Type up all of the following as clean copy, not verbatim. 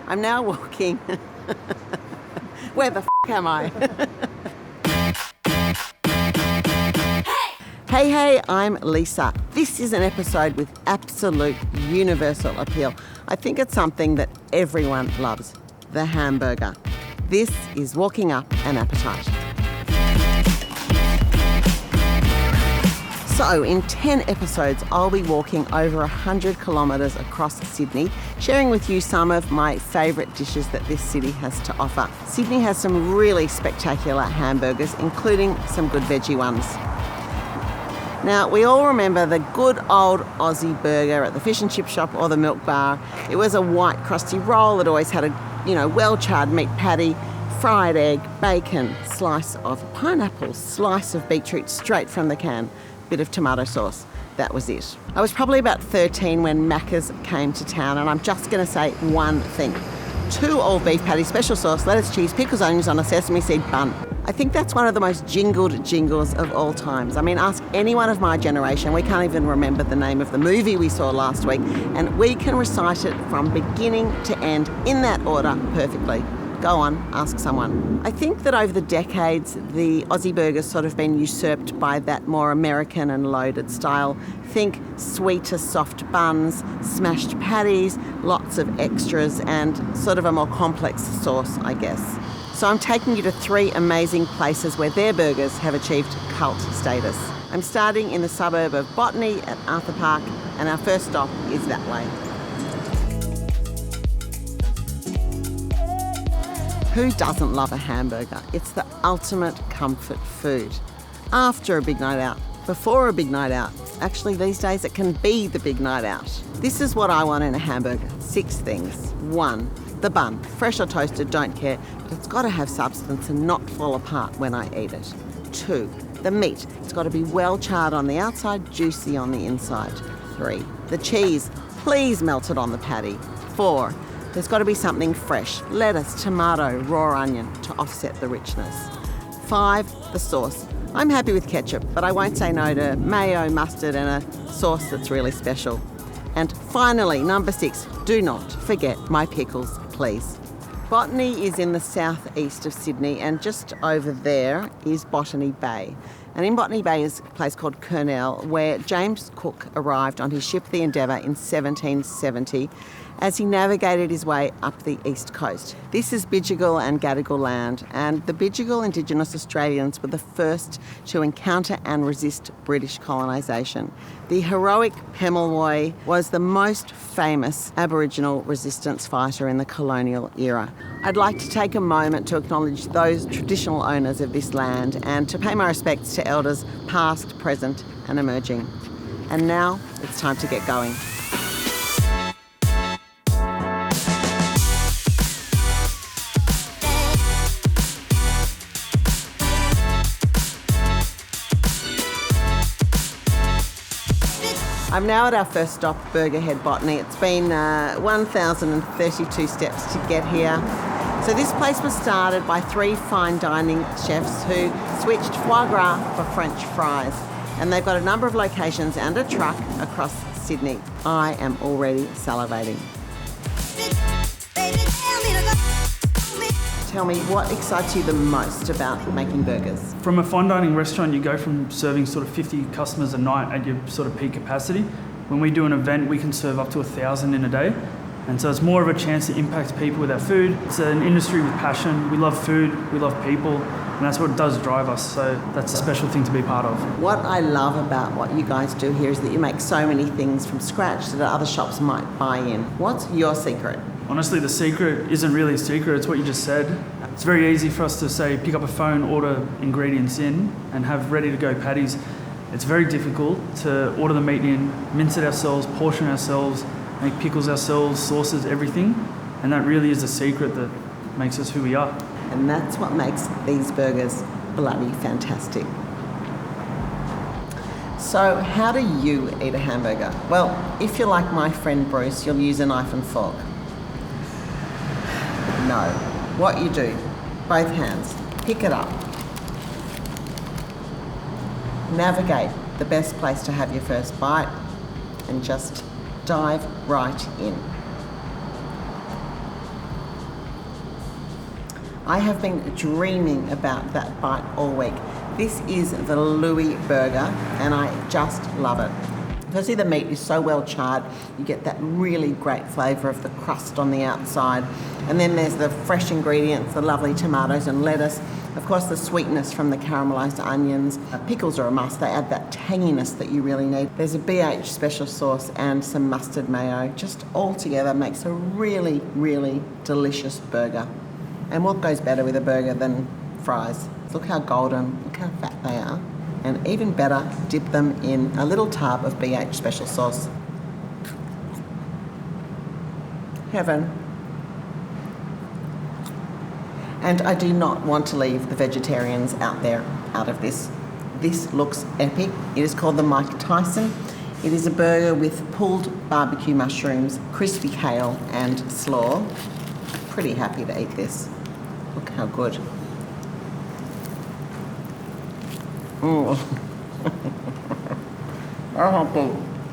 I'm now walking. Where the am I? Hey, I'm Lisa. This is an episode with absolute universal appeal. I think it's something that everyone loves, the hamburger. This is Walking Up an Appetite. So in 10 episodes, I'll be walking over 100 kilometres across Sydney, sharing with you some of my favourite dishes that this city has to offer. Sydney has some really spectacular hamburgers, including some good veggie ones. Now, we all remember the good old Aussie burger at the fish and chip shop or the milk bar. It was a white crusty roll. It always had a, well-charred meat patty, fried egg, bacon, slice of pineapple, slice of beetroot straight from the can, bit of tomato sauce. That was it. I was probably about 13 when Macca's came to town, and I'm just going to say one thing. 2 all-beef patties, special sauce, lettuce, cheese, pickles, onions on a sesame seed bun. I think that's one of the most jingled jingles of all times. I mean, ask anyone of my generation. We can't even remember the name of the movie we saw last week, and we can recite it from beginning to end in that order perfectly. Go on, ask someone. I think that over the decades, the Aussie burger's sort of been usurped by that more American and loaded style. Think sweeter, soft buns, smashed patties, lots of extras, and sort of a more complex sauce, I guess. So I'm taking you to 3 amazing places where their burgers have achieved cult status. I'm starting in the suburb of Botany at Arthur Park, and our first stop is that way. Who doesn't love a hamburger? It's the ultimate comfort food. After a big night out, before a big night out. Actually, these days it can be the big night out. This is what I want in a hamburger. 6 things. 1, the bun. Fresh or toasted, don't care, but it's got to have substance and not fall apart when I eat it. 2, the meat. It's got to be well charred on the outside, juicy on the inside. 3, the cheese. Please melt it on the patty. 4, there's got to be something fresh. Lettuce, tomato, raw onion to offset the richness. 5, the sauce. I'm happy with ketchup, but I won't say no to mayo, mustard and a sauce that's really special. And finally, number 6, do not forget my pickles, please. Botany is in the southeast of Sydney, and just over there is Botany Bay. And in Botany Bay is a place called Kurnell, where James Cook arrived on his ship the Endeavour in 1770 as he navigated his way up the east coast. This is Bidjigal and Gadigal land, and the Bidjigal Indigenous Australians were the first to encounter and resist British colonisation. The heroic Pemulwuy was the most famous Aboriginal resistance fighter in the colonial era. I'd like to take a moment to acknowledge those traditional owners of this land and to pay my respects to elders past, present and emerging. And now it's time to get going. I'm now at our first stop, Burger Head Botany. It's been 1,032 steps to get here. So this place was started by 3 fine dining chefs who switched foie gras for French fries. And they've got a number of locations and a truck across Sydney. I am already salivating. Tell me, what excites you the most about making burgers? From a fine dining restaurant, you go from serving sort of 50 customers a night at your sort of peak capacity. When we do an event, we can serve up to 1,000 in a day. And so it's more of a chance to impact people with our food. It's an industry with passion. We love food, we love people, and that's what does drive us. So that's a special thing to be part of. What I love about what you guys do here is that you make so many things from scratch that other shops might buy in. What's your secret? Honestly, the secret isn't really a secret, it's what you just said. It's very easy for us to say, pick up a phone, order ingredients in, and have ready to go patties. It's very difficult to order the meat in, mince it ourselves, portion ourselves, make pickles ourselves, sauces, everything. And that really is the secret that makes us who we are. And that's what makes these burgers bloody fantastic. So how do you eat a hamburger? Well, if you're like my friend Bruce, you'll use a knife and fork. No. What you do, both hands, pick it up. Navigate the best place to have your first bite and just dive right in. I have been dreaming about that bite all week. This is the Louis burger, and I just love it. Firstly, the meat is so well charred, you get that really great flavour of the crust on the outside. And then there's the fresh ingredients, the lovely tomatoes and lettuce. Of course, the sweetness from the caramelised onions. Pickles are a must, they add that tanginess that you really need. There's a BH special sauce and some mustard mayo. Just all together makes a really, really delicious burger. And what goes better with a burger than fries? Look how golden, look how fat they are. And even better, dip them in a little tub of BH special sauce. Heaven. And I do not want to leave the vegetarians out there out of this. This looks epic. It is called the Mike Tyson. It is a burger with pulled barbecue mushrooms, crispy kale and slaw. Pretty happy to eat this. Look how good. Oh,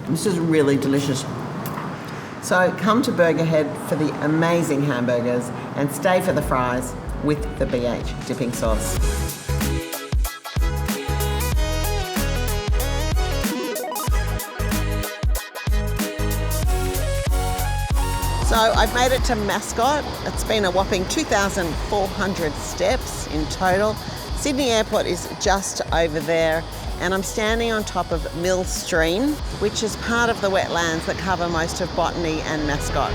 this is really delicious. So come to Burger Head for the amazing hamburgers and stay for the fries with the BH dipping sauce. So I've made it to Mascot. It's been a whopping 2,400 steps in total. Sydney Airport is just over there, and I'm standing on top of Mill Stream, which is part of the wetlands that cover most of Botany and Mascot.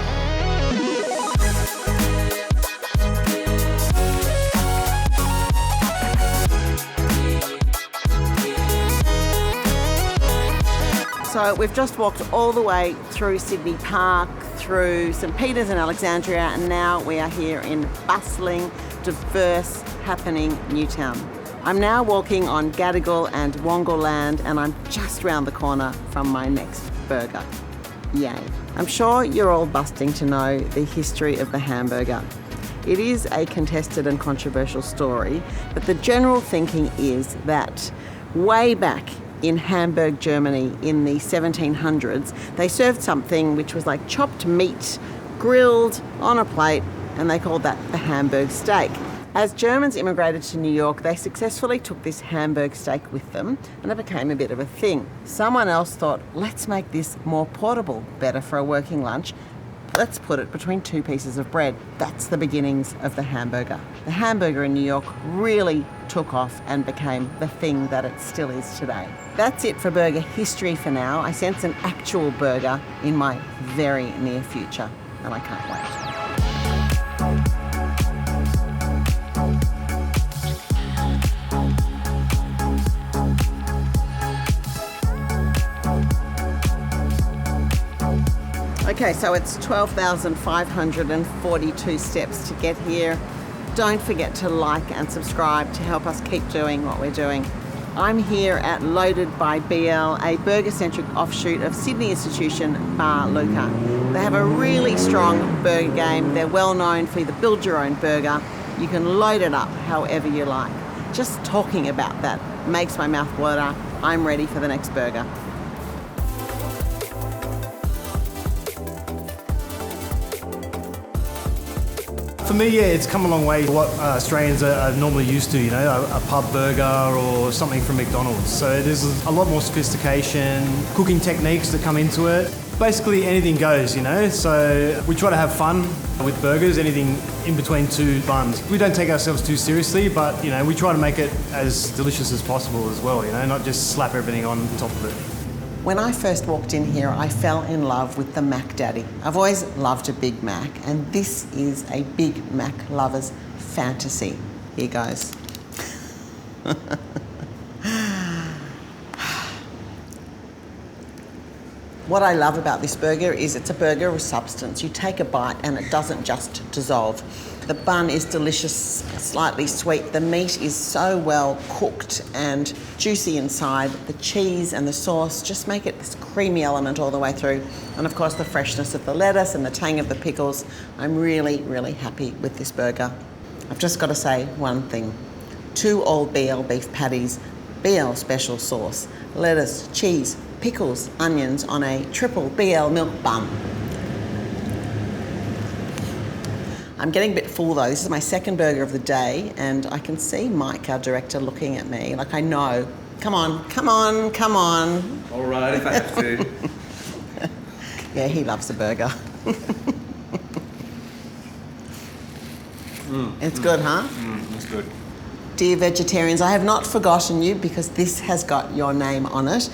So we've just walked all the way through Sydney Park, through St Peters and Alexandria, and now we are here in bustling, diverse, happening Newtown. I'm now walking on Gadigal and Wongal land, and I'm just round the corner from my next burger. Yay. I'm sure you're all busting to know the history of the hamburger. It is a contested and controversial story, but the general thinking is that way back in Hamburg, Germany in the 1700s, they served something which was like chopped meat, grilled on a plate, and they called that the Hamburg steak. As Germans immigrated to New York, they successfully took this Hamburg steak with them, and it became a bit of a thing. Someone else thought, let's make this more portable, better for a working lunch. Let's put it between two pieces of bread. That's the beginnings of the hamburger. The hamburger in New York really took off and became the thing that it still is today. That's it for burger history for now. I sense an actual burger in my very near future, and I can't wait. Okay, so it's 12,542 steps to get here. Don't forget to like and subscribe to help us keep doing what we're doing. I'm here at Loaded by BL, a burger-centric offshoot of Sydney institution Bar Luca. They have a really strong burger game. They're well known for the build your own burger. You can load it up however you like. Just talking about that makes my mouth water. I'm ready for the next burger. For me, yeah, it's come a long way. What Australians are normally used to, you know, a pub burger or something from McDonald's. So there's a lot more sophistication, cooking techniques that come into it. Basically anything goes, you know, so we try to have fun with burgers, anything in between two buns. We don't take ourselves too seriously, but, you know, we try to make it as delicious as possible as well, you know, not just slap everything on top of it. When I first walked in here, I fell in love with the Mac Daddy. I've always loved a Big Mac, and this is a Big Mac lover's fantasy. Here goes. What I love about this burger is it's a burger with substance. You take a bite and it doesn't just dissolve. The bun is delicious, slightly sweet. The meat is so well cooked and juicy inside. The cheese and the sauce just make it this creamy element all the way through. And of course the freshness of the lettuce and the tang of the pickles. I'm really, really happy with this burger. I've just got to say one thing. 2 all BL beef patties, BL special sauce, lettuce, cheese, pickles, onions on a triple BL milk bun. I'm getting a bit full though. This is my second burger of the day, and I can see Mike, our director, looking at me like I know. Come on, come on, come on. All right, if I have to. Yeah, he loves a burger. It's good, huh? It's good. Dear vegetarians, I have not forgotten you because this has got your name on it.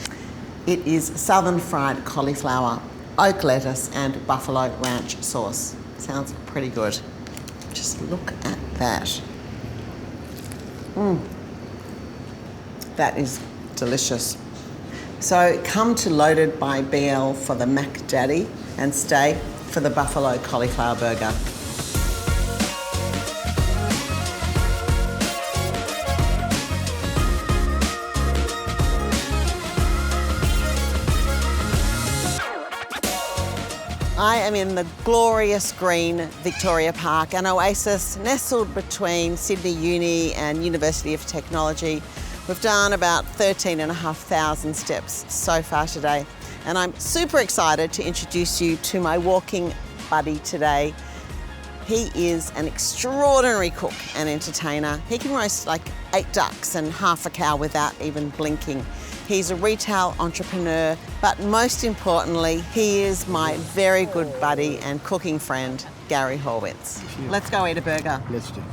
It is southern fried cauliflower, oak lettuce and buffalo ranch sauce. Sounds pretty good. Just look at that. That is delicious. So come to Loaded by BL for the Mac Daddy and stay for the buffalo cauliflower burger. I am in the glorious green Victoria Park, an oasis nestled between Sydney Uni and University of Technology. We've done about 13,500 steps so far today, and I'm super excited to introduce you to my walking buddy today. He is an extraordinary cook and entertainer. He can roast like 8 ducks and half a cow without even blinking. He's a retail entrepreneur, but most importantly, he is my very good buddy and cooking friend, Gary Horwitz. Let's go eat a burger. Let's do.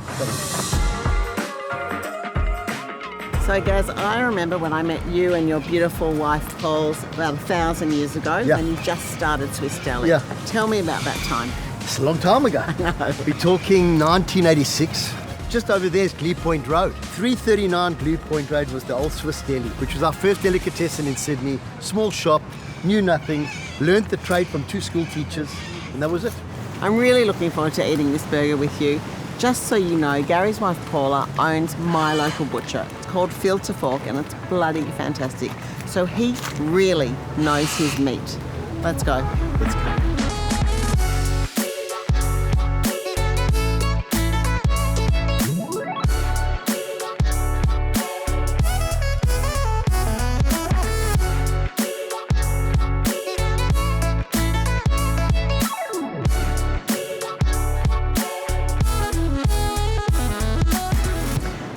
So, Gaz, I remember when I met you and your beautiful wife, Paul's, about 1,000 years ago, Yeah. when you just started Swiss Deli. Yeah. Tell me about that time. It's a long time ago. We're talking 1986. Just over there is Glebe Point Road. 339 Glebe Point Road was the old Swiss Deli, which was our first delicatessen in Sydney. Small shop, knew nothing, learnt the trade from 2 school teachers, and that was it. I'm really looking forward to eating this burger with you. Just so you know, Gary's wife Paula owns my local butcher. It's called Field to Fork and it's bloody fantastic. So he really knows his meat. Let's go. Let's go.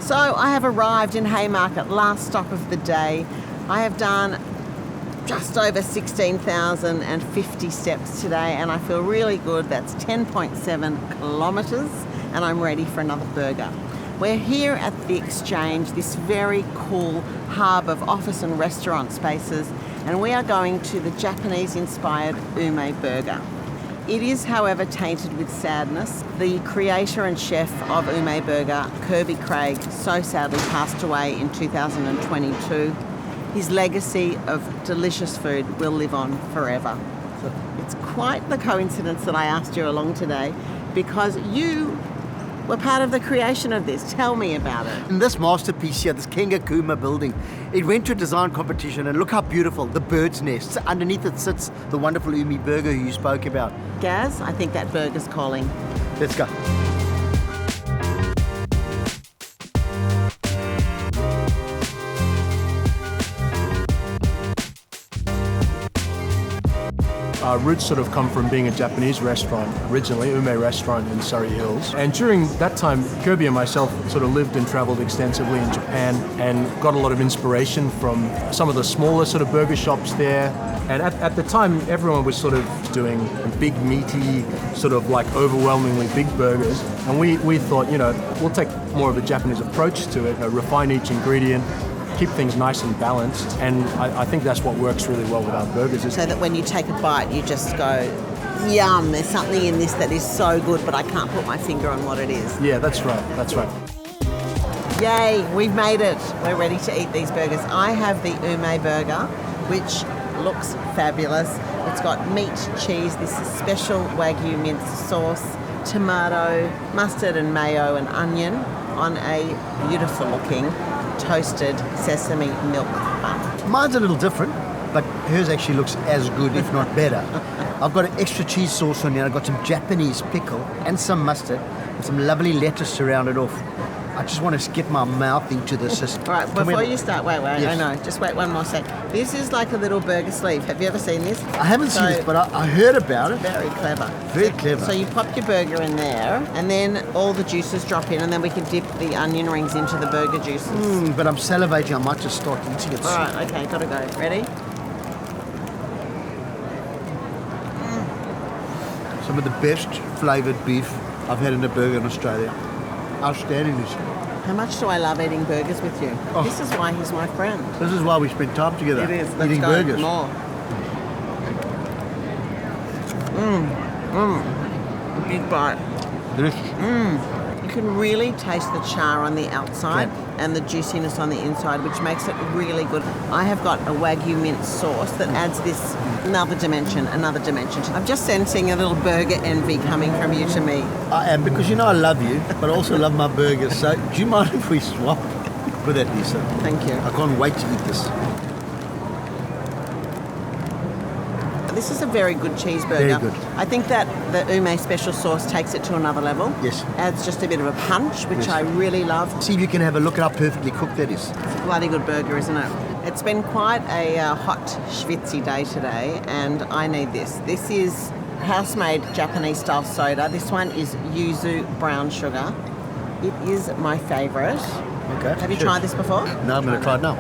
So I have arrived in Haymarket, last stop of the day. I have done just over 16,050 steps today and I feel really good. That's 10.7 kilometres and I'm ready for another burger. We're here at the Exchange, this very cool hub of office and restaurant spaces, and we are going to the Japanese-inspired Ume Burger. It is, however, tainted with sadness. The creator and chef of Ume Burger, Kirby Craig, so sadly passed away in 2022. His legacy of delicious food will live on forever. So it's quite the coincidence that I asked you along today because you were part of the creation of this. Tell me about it. In this masterpiece here, this Kengakuma building, it went to a design competition and look how beautiful, the bird's nest. Underneath it sits the wonderful Ume Burger who you spoke about. Gaz, I think that burger's calling. Let's go. Our roots sort of come from being a Japanese restaurant, originally, Ume Restaurant in Surrey Hills. And during that time, Kirby and myself sort of lived and traveled extensively in Japan and got a lot of inspiration from some of the smaller sort of burger shops there. And at the time, everyone was sort of doing big, meaty, sort of like overwhelmingly big burgers. And we thought, we'll take more of a Japanese approach to it, refine each ingredient, keep things nice and balanced, and I think that's what works really well with our burgers. So that when you take a bite, you just go, yum, there's something in this that is so good, but I can't put my finger on what it is. Yeah, that's right. Yay, we've made it. We're ready to eat these burgers. I have the Ume Burger, which looks fabulous. It's got meat, cheese, this special Wagyu mince sauce, tomato, mustard and mayo and onion on a beautiful looking toasted sesame milk bun. Mine's a little different, but hers actually looks as good, if not better. I've got an extra cheese sauce on here. I've got some Japanese pickle and some mustard and some lovely lettuce to round it off. I just want to get my mouth into this. All right, before you start, wait, Yes. I know, just wait one more sec. This is like a little burger sleeve. Have you ever seen this? I haven't seen it, but I heard about it. Very clever. Very clever. So you pop your burger in there, and then all the juices drop in, and then we can dip the onion rings into the burger juices. But I'm salivating. I might just start eating it. All right, okay, gotta go. Ready? Some of the best flavoured beef I've had in a burger in Australia. Outstanding, Lisa. How much do I love eating burgers with you? Oh. This is why he's my friend. This is why we spend time together. It is. Let's eating go. burgers. More. Big bite. Delicious. You can really taste the char on the outside and the juiciness on the inside, which makes it really good. I have got a Wagyu mint sauce that adds this another dimension. I'm just sensing a little burger envy coming from you to me. I am, because you know I love you, but I also love my burgers. So do you mind if we swap with that, Lisa? Thank you. I can't wait to eat this. This is a very good cheeseburger. Very good. I think that the Ume special sauce takes it to another level. Yes. Adds just a bit of a punch, which Yes. I really love. See if you can have a look at how perfectly cooked that is. It's a bloody good burger, isn't it? It's been quite a hot, schwitzy day today, and I need this. This is house-made Japanese-style soda. This one is yuzu brown sugar. It is my favourite. Okay. Have you sure. tried this before? No, I'm going to try it now.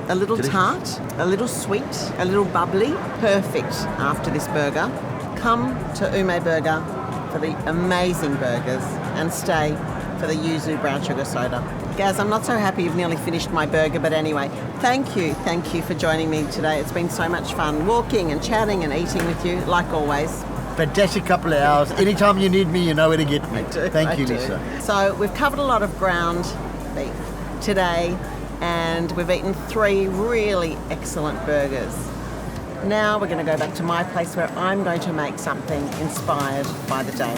A little Delicious. tart, a little sweet, a little bubbly. Perfect after this burger. Come to Ume Burger for the amazing burgers and stay for the yuzu brown sugar soda. Gaz, I'm not so happy you've nearly finished my burger, but anyway, thank you for joining me today. It's been so much fun walking and chatting and eating with you, like always. Fantastic couple of hours. Anytime you need me, you know where to get me. Thank you, I do. Lisa. So we've covered a lot of ground beef today, and we've eaten 3 really excellent burgers. Now we're going to go back to my place where I'm going to make something inspired by the day.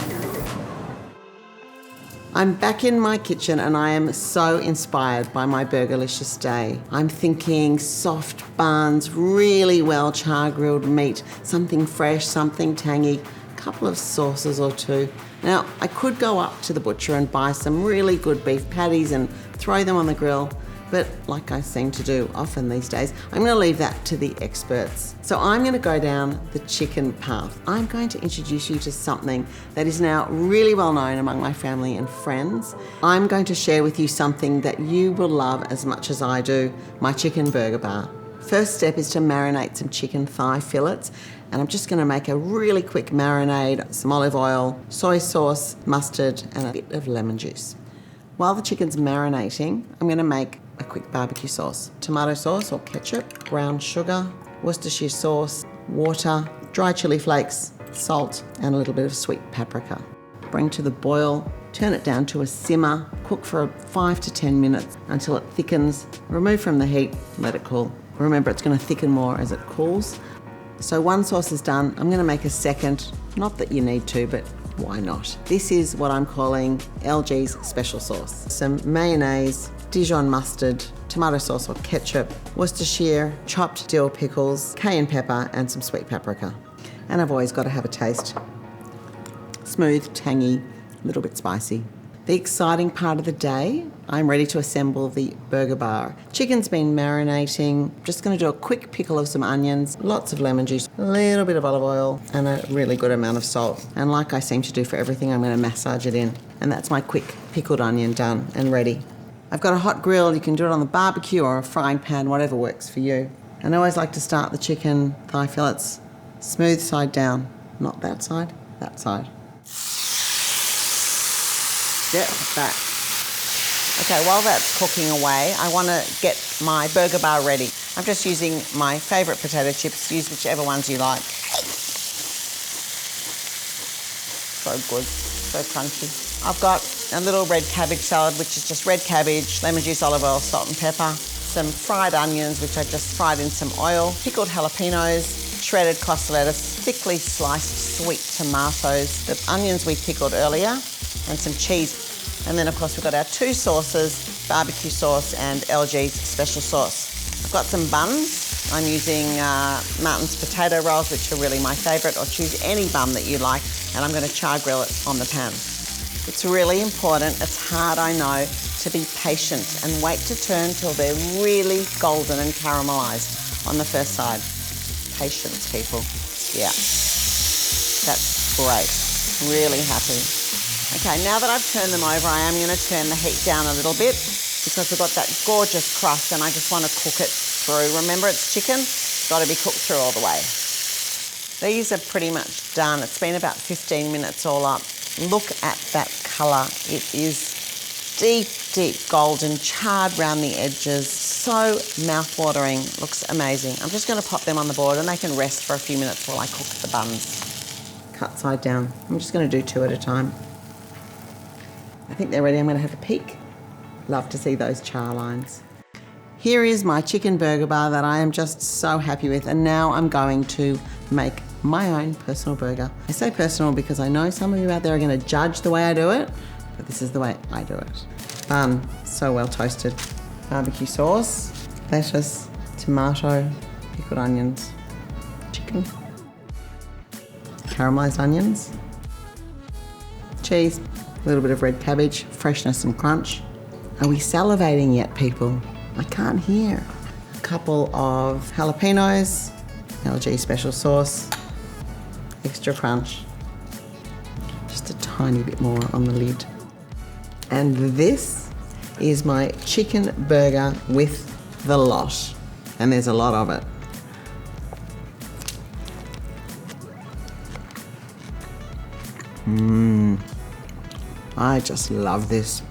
I'm back in my kitchen and I am so inspired by my Burgerlicious day. I'm thinking soft buns, really well char-grilled meat, something fresh, something tangy, a couple of sauces or 2. Now, I could go up to the butcher and buy some really good beef patties and throw them on the grill, but like I seem to do often these days, I'm going to leave that to the experts. So I'm going to go down the chicken path. I'm going to introduce you to something that is now really well known among my family and friends. I'm going to share with you something that you will love as much as I do, my chicken burger bar. First step is to marinate some chicken thigh fillets, and I'm just going to make a really quick marinade, some olive oil, soy sauce, mustard, and a bit of lemon juice. While the chicken's marinating, I'm going to make a quick barbecue sauce. Tomato sauce or ketchup, brown sugar, Worcestershire sauce, water, dry chili flakes, salt, and a little bit of sweet paprika. Bring to the boil, turn it down to a simmer, cook for 5 to 10 minutes until it thickens. Remove from the heat, let it cool. Remember, it's going to thicken more as it cools. So one sauce is done. I'm going to make a second. Not that you need to, but why not? This is what I'm calling LG's special sauce. Some mayonnaise, Dijon mustard, tomato sauce or ketchup, Worcestershire, chopped dill pickles, cayenne pepper, and some sweet paprika. And I've always got to have a taste. Smooth, tangy, a little bit spicy. The exciting part of the day, I'm ready to assemble the burger bar. Chicken's been marinating. Just going to do a quick pickle of some onions, lots of lemon juice, a little bit of olive oil, and a really good amount of salt. And like I seem to do for everything, I'm going to massage it in. And that's my quick pickled onion done and ready. I've got a hot grill. You can do it on the barbecue or a frying pan, whatever works for you. And I always like to start the chicken thigh fillets smooth side down, not that side, that side. Yep, that. Okay, while that's cooking away, I want to get my burger bar ready. I'm just using my favourite potato chips. Use whichever ones you like. So good, so crunchy. I've got a little red cabbage salad, which is just red cabbage, lemon juice, olive oil, salt and pepper. Some fried onions, which I just fried in some oil. Pickled jalapenos, shredded costa lettuce, thickly sliced sweet tomatoes, the onions we pickled earlier, and some cheese. And then, of course, we've got our 2 sauces, barbecue sauce and LG's special sauce. I've got some buns. I'm using Martin's potato rolls, which are really my favourite, or choose any bun that you like, and I'm going to char grill it on the pan. It's really important, it's hard I know, to be patient and wait to turn till they're really golden and caramelised on the first side. Patience, people. Yeah, that's great. Really happy. Okay, now that I've turned them over, I am going to turn the heat down a little bit because we've got that gorgeous crust and I just want to cook it through. Remember, it's chicken, it's got to be cooked through all the way. These are pretty much done. It's been about 15 minutes all up. Look at that colour. It is deep, deep golden, charred around the edges. So mouth-watering. Looks amazing. I'm just going to pop them on the board and they can rest for a few minutes while I cook the buns. Cut side down. I'm just going to do 2 at a time. I think they're ready. I'm going to have a peek. Love to see those char lines. Here is my chicken burger bar that I am just so happy with, and now I'm going to make my own personal burger. I say personal because I know some of you out there are going to judge the way I do it, but this is the way I do it. Bun, so well toasted. Barbecue sauce, lettuce, tomato, pickled onions, chicken, caramelised onions, cheese, a little bit of red cabbage, freshness and crunch. Are we salivating yet, people? I can't hear. A couple of jalapenos, LG special sauce, extra crunch, just a tiny bit more on the lid. And this is my chicken burger with the lot. And there's a lot of it. I just love this.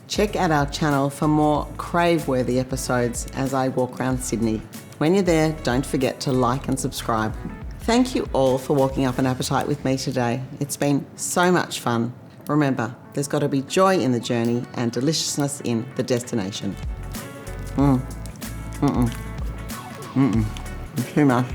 Check out our channel for more crave-worthy episodes as I walk around Sydney. When you're there, don't forget to like and subscribe. Thank you all for walking up an appetite with me today. It's been so much fun. Remember, there's got to be joy in the journey and deliciousness in the destination. Too much.